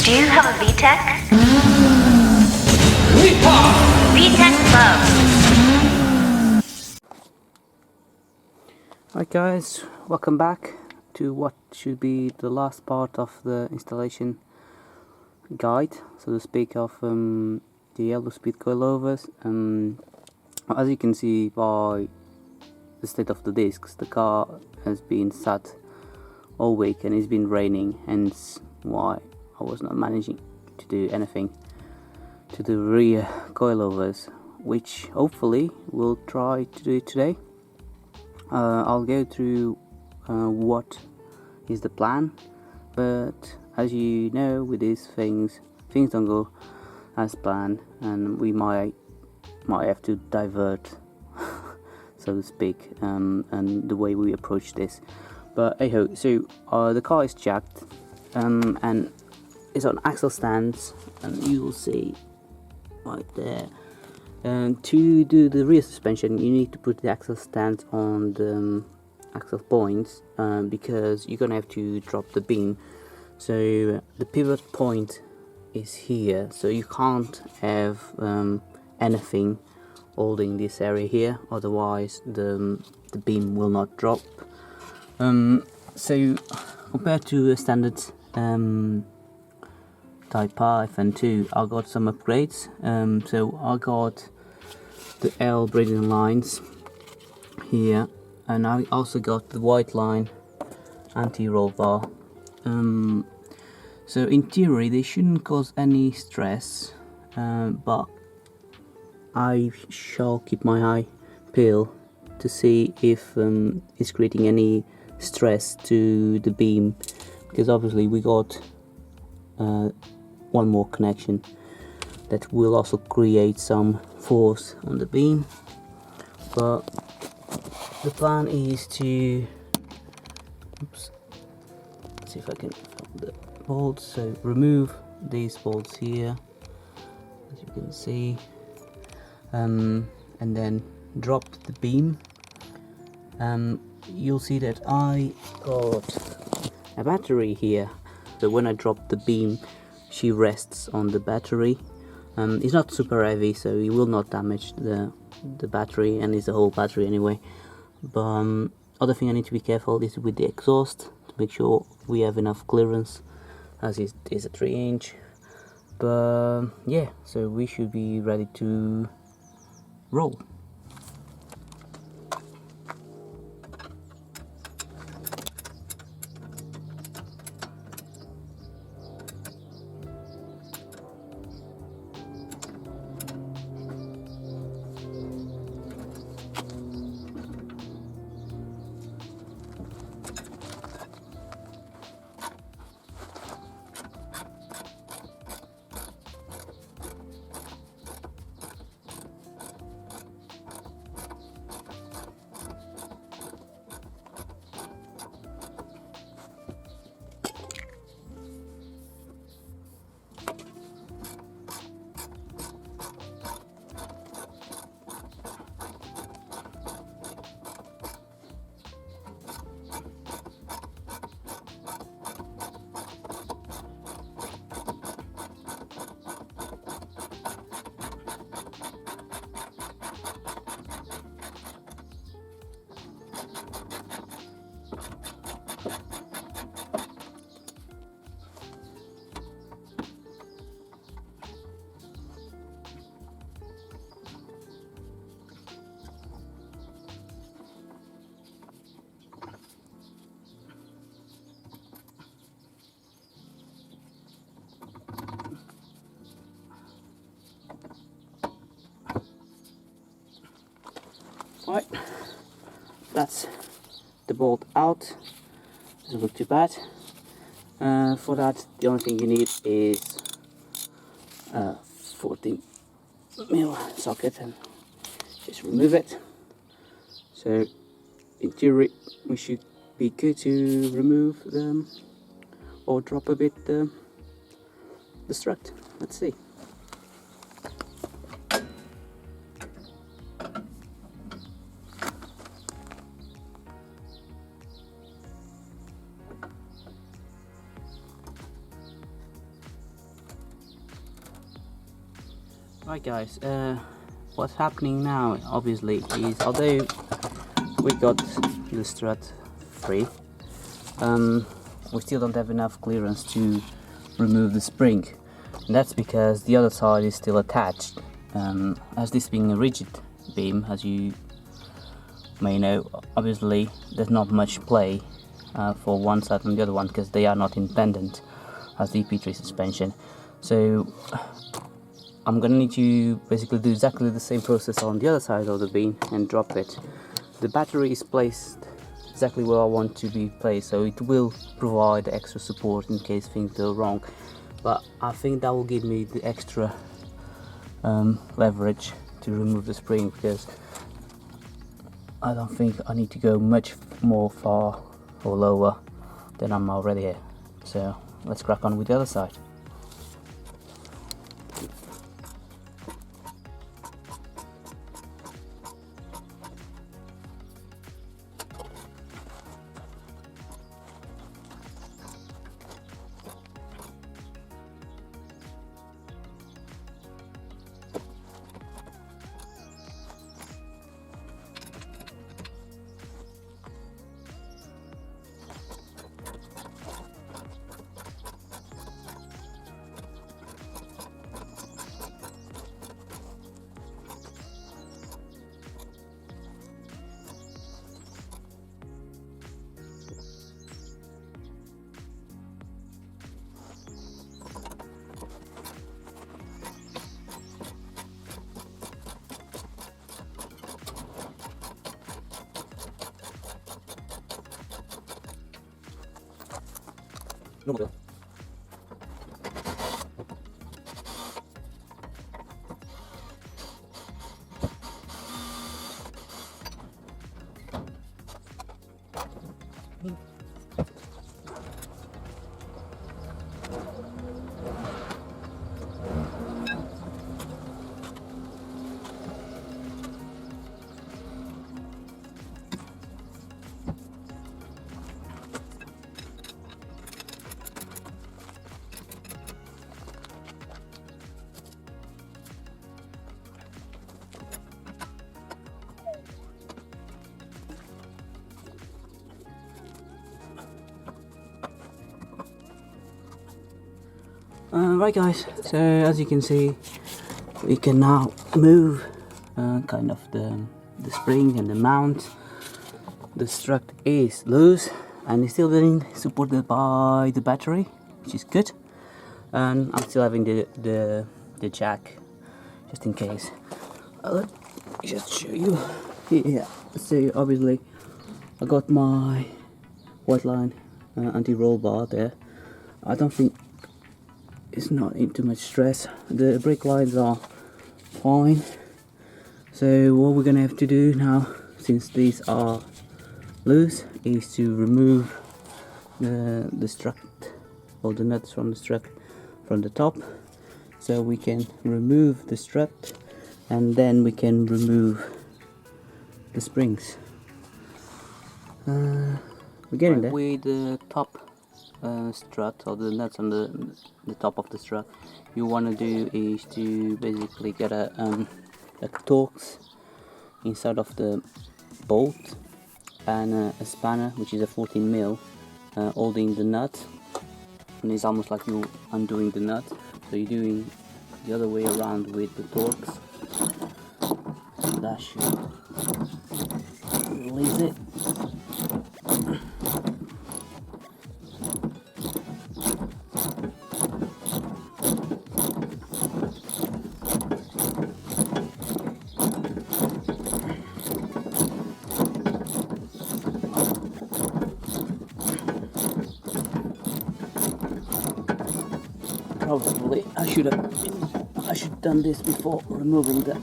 Do you have a VTEC? VTEC Pro. Alright guys, welcome back to what should be the last part of the installation guide, so to speak, of the yellow speed coilovers. As you can see by the state of the discs, the car has been sat all week and it's been raining, hence why I was not managing to do anything to the rear coilovers, which hopefully we'll try to do it today. I'll go through what is the plan, but as you know, with these things don't go as planned, and we might have to divert so to speak, and the way we approach this. But anyhow, so the car is jacked and it's on axle stands, and you'll see right there. To do the rear suspension, you need to put the axle stands on the axle points, because you're gonna have to drop the beam. So the pivot point is here, so you can't have anything holding this area here, otherwise the beam will not drop. So compared to a standard Type R FN2, I got some upgrades. So I got the L braiding lines here, and I also got the white line anti-roll bar. So in theory they shouldn't cause any stress, but I shall keep my eye peeled to see if it's creating any stress to the beam, because obviously we got one more connection that will also create some force on the beam. But the plan is to, let's see if I can find the bolts. So remove these bolts here, as you can see, and then drop the beam. You'll see that I got a battery here, so when I drop the beam she rests on the battery. It's not super heavy, so it will not damage the battery, and it's a whole battery anyway. But other thing I need to be careful is with the exhaust, to make sure we have enough clearance, as it is a 3-inch. But yeah, so we should be ready to roll. Right, that's the bolt out. Doesn't look too bad. For that, the only thing you need is a 14mm socket, and just remove it. So in theory we should be good to remove them or drop a bit the strut. Let's see. Right guys, what's happening now obviously is, although we got the strut free, we still don't have enough clearance to remove the spring, and that's because the other side is still attached. As this being a rigid beam, as you may know, obviously there's not much play for one side and the other one, because they are not independent as the EP3 suspension. So I'm gonna need to basically do exactly the same process on the other side of the beam and drop it. The battery is placed exactly where I want to be placed, so it will provide extra support in case things go wrong, but I think that will give me the extra leverage to remove the spring, because I don't think I need to go much more far or lower than I'm already here. So let's crack on with the other side. No more. Right guys, so as you can see, we can now move kind of the spring and the mount. The strut is loose and it's still being supported by the battery, which is good, and I'm still having the jack just in case. Let me just show you here. So obviously I got my white line anti-roll bar there. I don't think it's not in too much stress. The brake lines are fine. So what we're gonna have to do now, since these are loose, is to remove the strut, or the nuts from the strut from the top, so we can remove the strut and then we can remove the springs. We're getting there. With the top strut, or the nuts on the top of the strut, you want to do is to basically get a Torx inside of the bolt, and a spanner, which is a 14mm, holding the nut, and it's almost like you undoing the nut, so you're doing the other way around with the Torx. That should release it. Probably I should have done this before removing the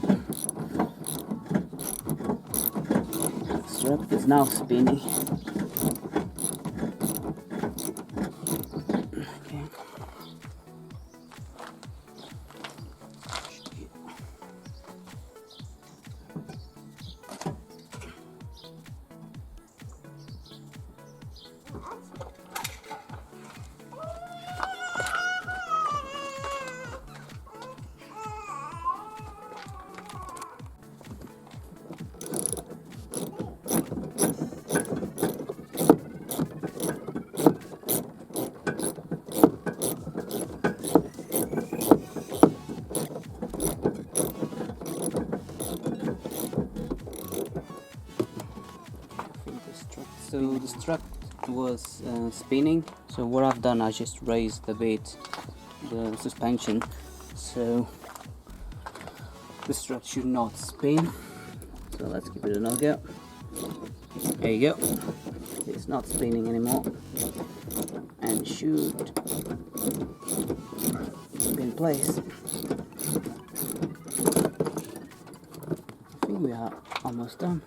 strap. It's now spinning. Okay. the strut was spinning, so what I've done, I just raised a bit the suspension so the strut should not spin. So let's give it another go. There you go, it's not spinning anymore and should be in place. I think we are almost done.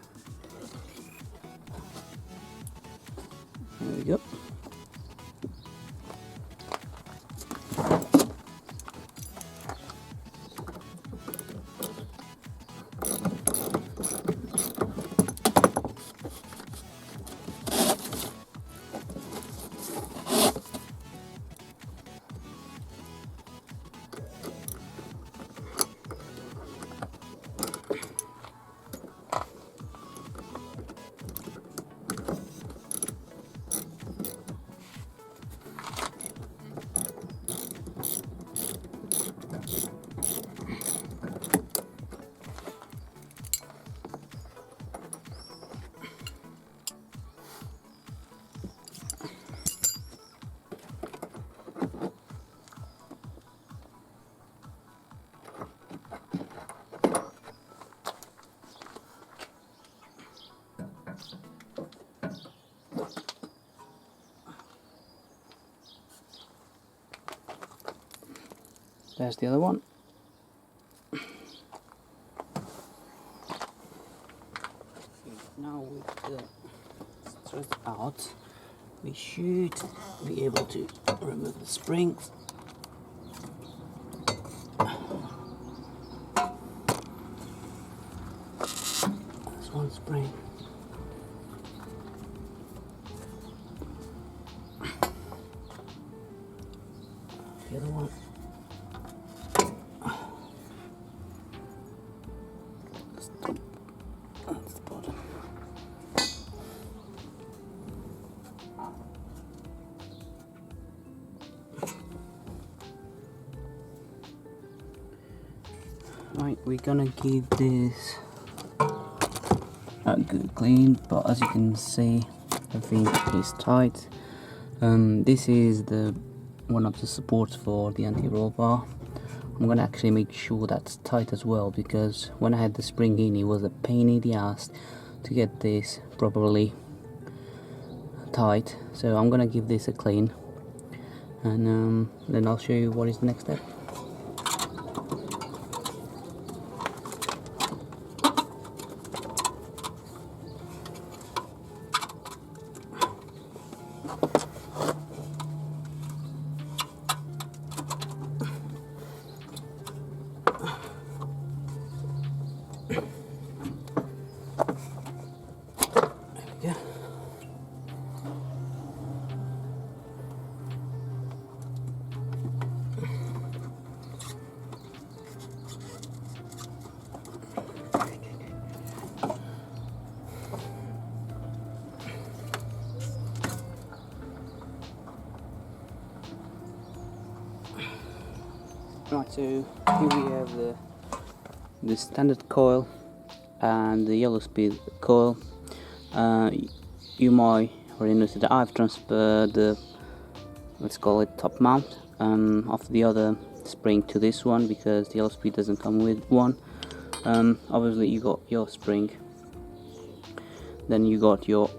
There we go. There's the other one. Now with the strut out, we should be able to remove the springs. There's one spring. The other one. That's the bottom. Right, we're gonna give this a good clean, but as you can see, everything is tight. This is the one of the supports for the anti-roll bar. I'm gonna actually make sure that's tight as well, because when I had the spring in, it was a pain in the ass to get this properly tight. So I'm gonna give this a clean, and then I'll show you what is the next step. Yeah. Right, so here we have the standard coil and the yellow speed coil. You might already notice that I've transferred the, let's call it, top mount of the other spring to this one, because the yellow speed doesn't come with one. Obviously you got your spring, then you got your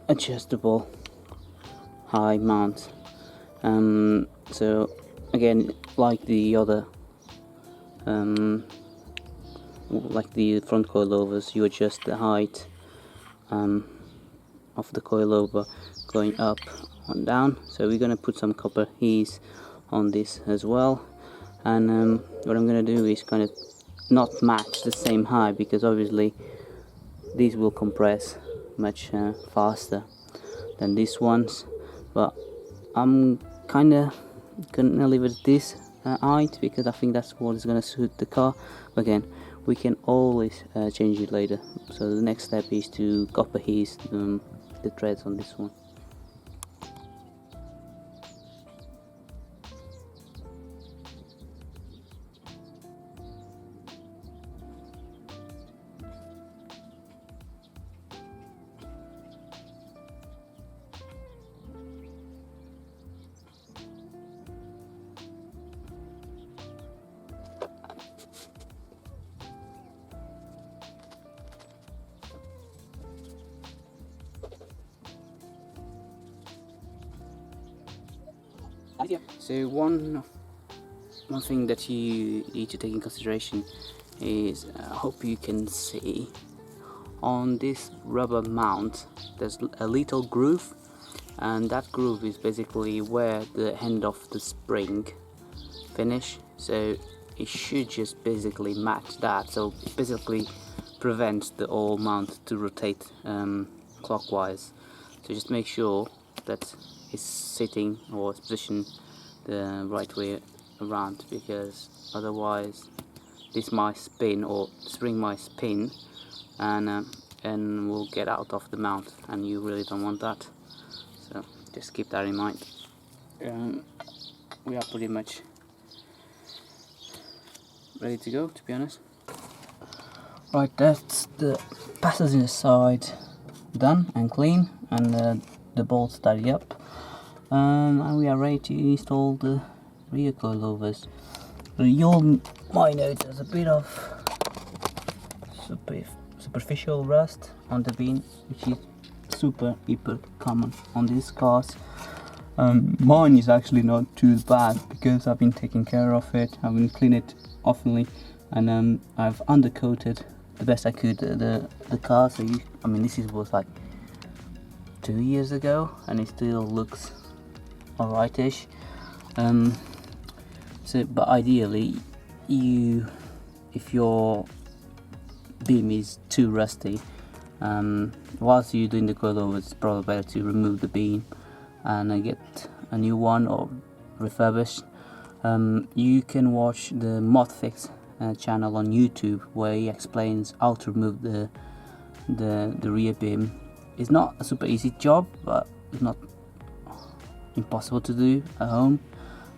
adjustable high mount. So again, like the other like the front coilovers, you adjust the height of the coilover going up and down. So we're going to put some copper ease on this as well, and what I'm going to do is kind of not match the same height, because obviously these will compress much faster than these ones, but I'm kind of gonna leave it at this height, because I think that's what is gonna suit the car. Again, we can always change it later. So the next step is to copper ease the threads on this one. So one thing that you need to take in consideration is, I hope you can see, on this rubber mount there's a little groove, and that groove is basically where the end of the spring finish, so it should just basically match that, so it basically prevents the whole mount to rotate clockwise. So just make sure that it's sitting or it's positioned the right way around, because otherwise this might spin, or spring might spin, and will get out of the mount, and you really don't want that. So just keep that in mind. We are pretty much ready to go, to be honest. Right, that's the passenger side done and clean, and the bolts tied up, and we are ready to install the rear coilovers. So you might notice there's a bit of superficial rust on the beam, which is super common on these cars. Mine is actually not too bad because I've been taking care of it. I've been cleaning it oftenly, and I've undercoated the best I could the car. So I mean, this was like 2 years ago, and it still looks alrightish. So, but ideally, if your beam is too rusty, whilst you're doing the coilover, it's probably better to remove the beam and get a new one or refurbished. You can watch the Modfix channel on YouTube, where he explains how to remove the rear beam. It's not a super easy job, but it's not impossible to do at home.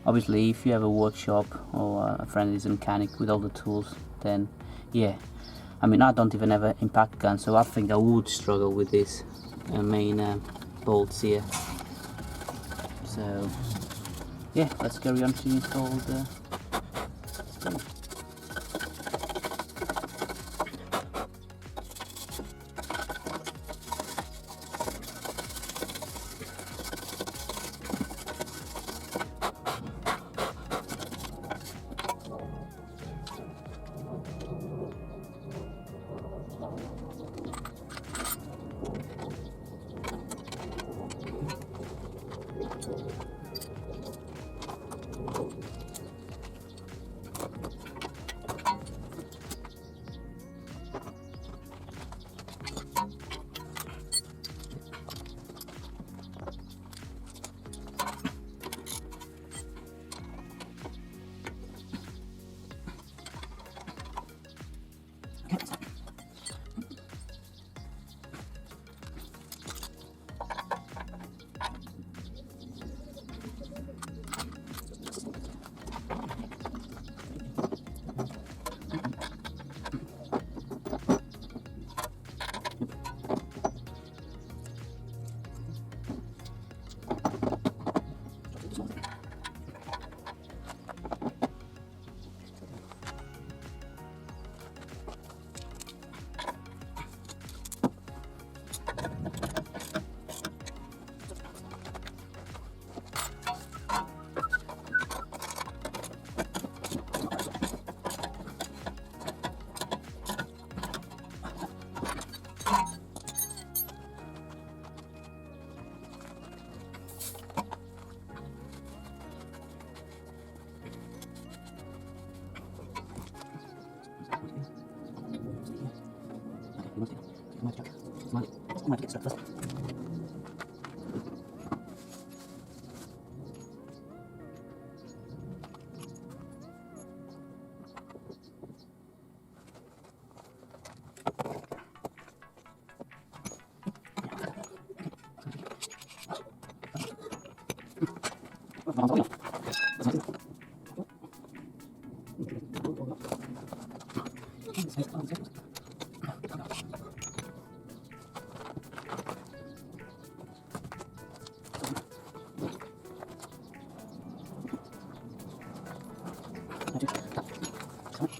Obviously, if you have a workshop or a friend is a mechanic with all the tools, then yeah. I mean, I don't even have an impact gun, so I think I would struggle with this main bolts here. So yeah, let's carry on to install the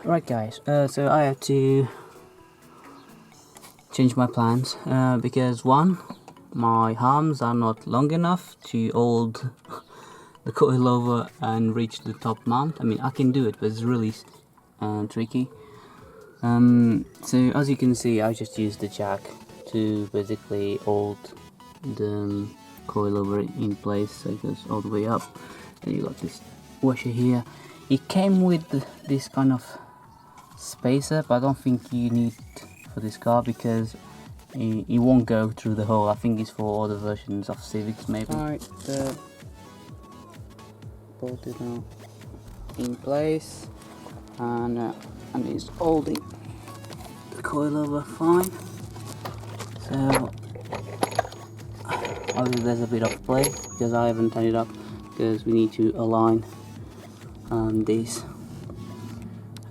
Right guys, so I have to change my plans because one, my arms are not long enough to hold the coilover and reach the top mount. I mean, I can do it, but it's really tricky. So as you can see, I just used the jack to basically hold the coilover in place, so it goes all the way up. And you got this washer here. It came with this kind of spacer, but I don't think you need for this car because it won't go through the hole. I think it's for other versions of Civics maybe. Alright, the bolt is now in place, and it's holding the coilover fine. So obviously there's a bit of play because I haven't turned it up because we need to align these.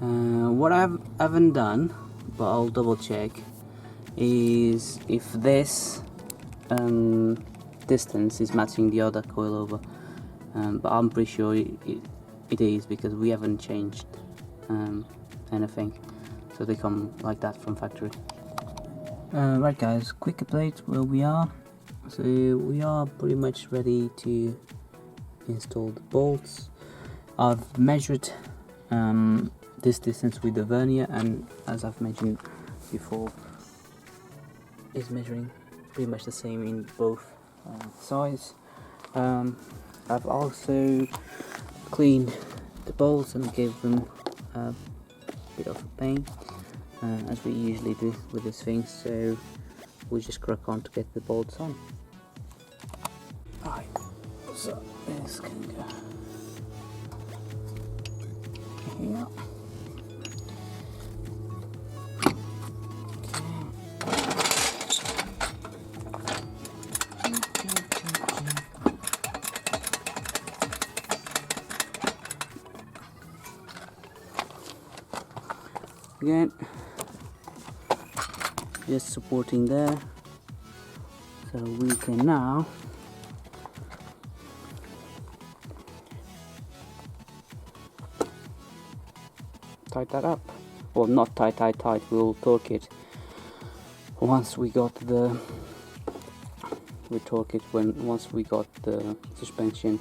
What I haven't done, but I'll double check, is if this distance is matching the other coilover, but I'm pretty sure it is because we haven't changed anything, so they come like that from factory. Right guys, quick update where we are. So we are pretty much ready to install the bolts. I've measured this distance with the vernier, and as I've mentioned before, is measuring pretty much the same in both sides. I've also cleaned the bolts and gave them a bit of a paint, as we usually do with these things, so we'll just crack on to get the bolts on. Alright, so this can go here. Again, just supporting there, so we can now tight that up. Well, not tight, we'll torque it once we got the once we got the suspension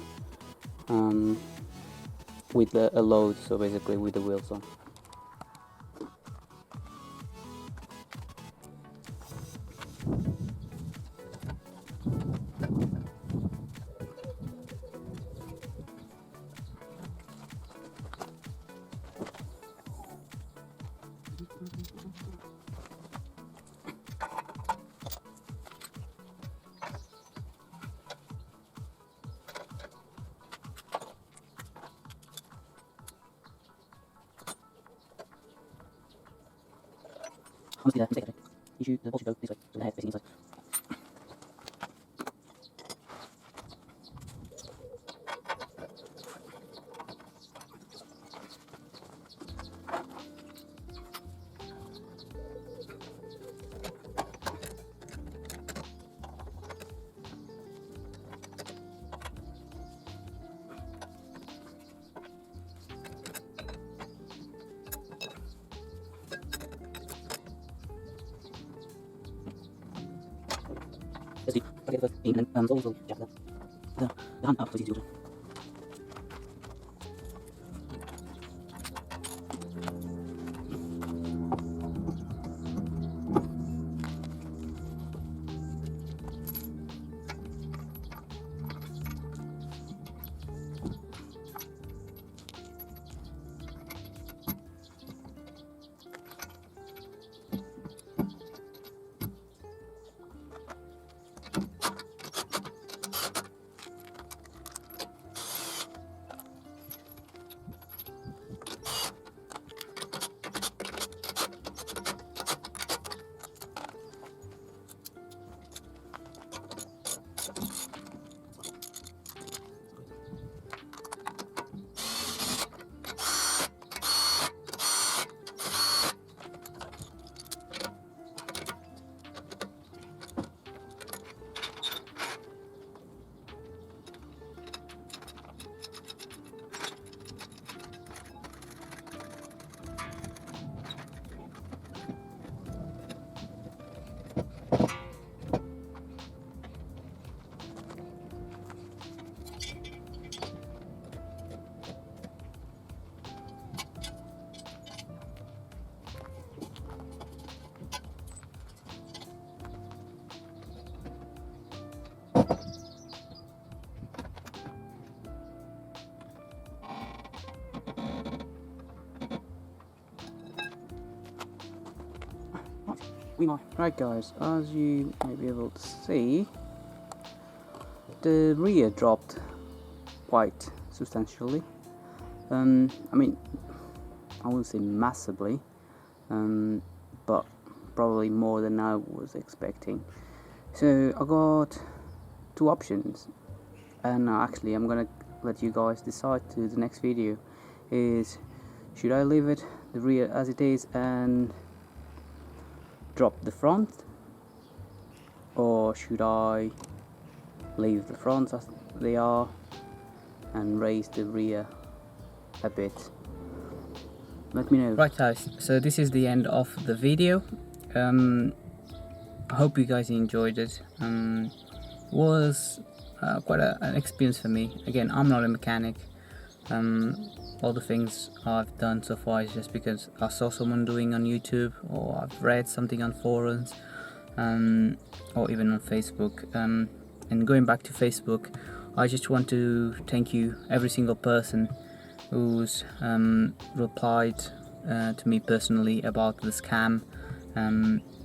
with a load, so basically with the wheels on. Honestly, the mistake I did. You shoot the bolt should go this way, so the head facing inside. Let's see. Okay, the first aim, and then also jack the hand up, so it's easy to do. Right guys, as you may be able to see, the rear dropped quite substantially. I mean, I wouldn't say massively, but probably more than I was expecting. So I got two options, and actually I'm gonna let you guys decide to the next video. Is should I leave it the rear as it is and drop the front, or should I leave the fronts as they are and raise the rear a bit? Let me know. Right guys, so this is the end of the video. I hope you guys enjoyed it. Was quite an experience for me. Again, I'm not a mechanic. All the things I've done so far is just because I saw someone doing on YouTube, or I've read something on forums, or even on Facebook. And going back to Facebook, I just want to thank you, every single person who's replied to me personally about the scam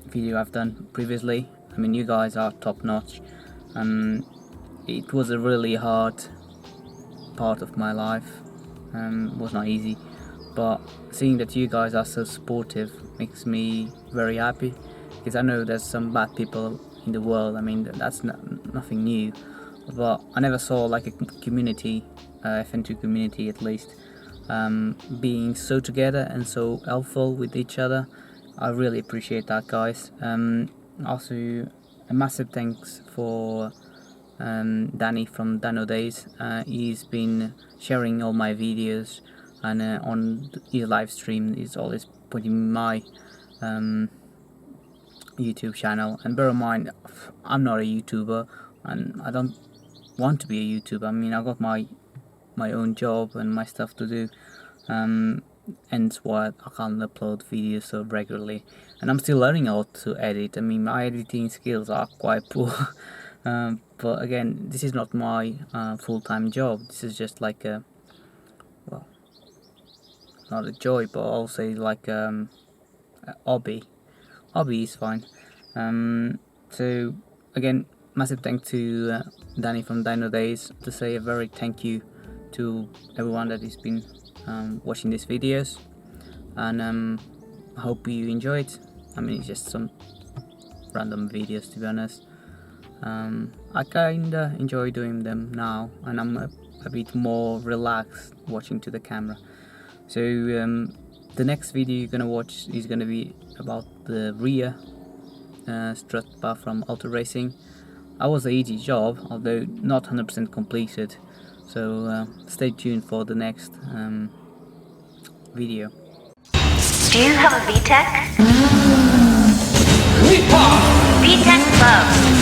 video I've done previously. I mean, you guys are top notch. It was a really hard part of my life. Was not easy, but seeing that you guys are so supportive makes me very happy, because I know there's some bad people in the world. I mean, that's nothing new, but I never saw like a community, FN2 community at least, being so together and so helpful with each other. I really appreciate that, guys. Also, a massive thanks for Danny from Dano Days. He's been sharing all my videos, and on his live stream he's always putting my YouTube channel. And bear in mind, I'm not a YouTuber, and I don't want to be a YouTuber. I mean, I got my own job and my stuff to do, and that's why I can't upload videos so regularly. And I'm still learning how to edit. I mean, my editing skills are quite poor. But again, this is not my full-time job. This is just like a, well, not a joy, but I'll say like a hobby. Hobby is fine. So again, massive thanks to Danny from Dino Days, to say a very thank you to everyone that has been watching these videos, and I hope you enjoy it. I mean, it's just some random videos, to be honest. I kinda enjoy doing them now, and I'm a bit more relaxed watching to the camera. So the next video you're gonna watch is gonna be about the rear strut bar from Auto Racing. That was an easy job, although not 100% completed. So stay tuned for the next video. Do you have a VTEC? VTEC Club.